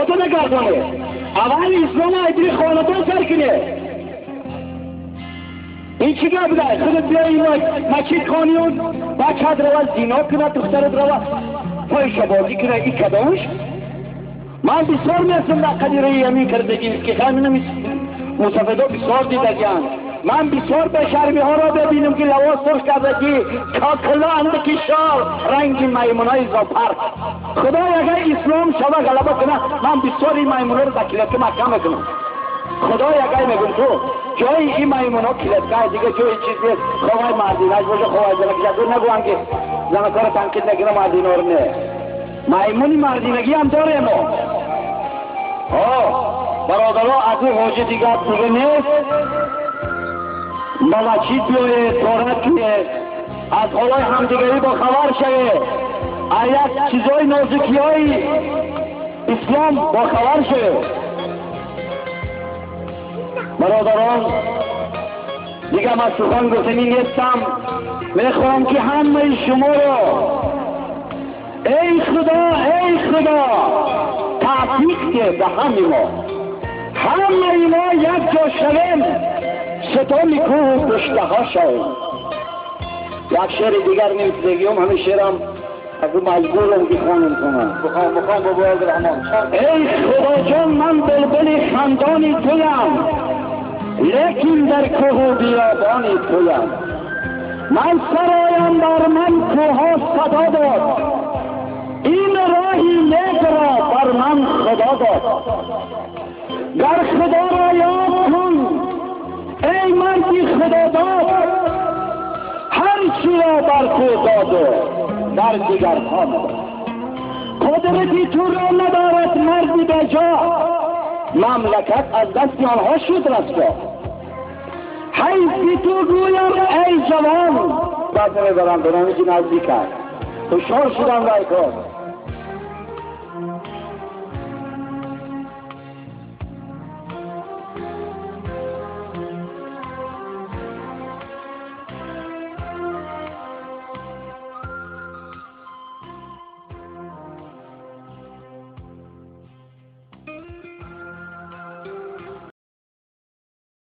تو نگردانه اول اسلام ایدری خانتان سر کنه این چی گه بده خودت بیایی مکید خانیون بچه روز زینا کنه دخترت روز پایش بازی کنه این کدامش من بسیار میرسم در قدیره یمین کردگیم که خیلی مصفدا بسیار دیدگیم من بسیار به شرمی ها را ببینم که لواز سرخ کردگی کاکلا اندکی شار رنگ میمونای زاپر خدا اگر اسلام شده غلبه کنه من بسیار این میمونه رو در کلت مکه میکنم خدا اگر میگم تو جای این میمونه کلتگاه دیگه جای چیز نیست خواه مردینش باشه خواه زنکشت نگوان که زنکار تنکید نگیره مردینه رو نه میمونی مردینگی هم داره ما برادرها از این حوجه دیگه نیست موچید بیایه دارد که از حالای همدیگری با خبر شوه یک چیزای نازکی های اسلام با خبر شوه برادران دیگه من سخن گفتنی نیستم میخوام که همه شما را ای خدا تحقیق که به همه ما یک جا شویم ستانی کوه و پشته ها شویم یک شعر دیگر نمیتونم همه شعرم از او مجبورم بخوانم کنم بخوام بابا عبدالرحمن ای خدا جان من بلبل خندانی تویم لیکن در کوه و بیابانی تویم من سرایم بر من کوها صدا داد این راهی نیک را بر من خدا داد گر خدا را یاد کن ای مردی خدا داد هر چی را بر تو داد در دیگر ها نداد قدرتی تو را ندارد مردی به جا مملکت از دست آنها شد رسوا حیثی تو گویم ای جوان بعد نمیبرم برانه که نزدیک هست خوشحال شدم رای کار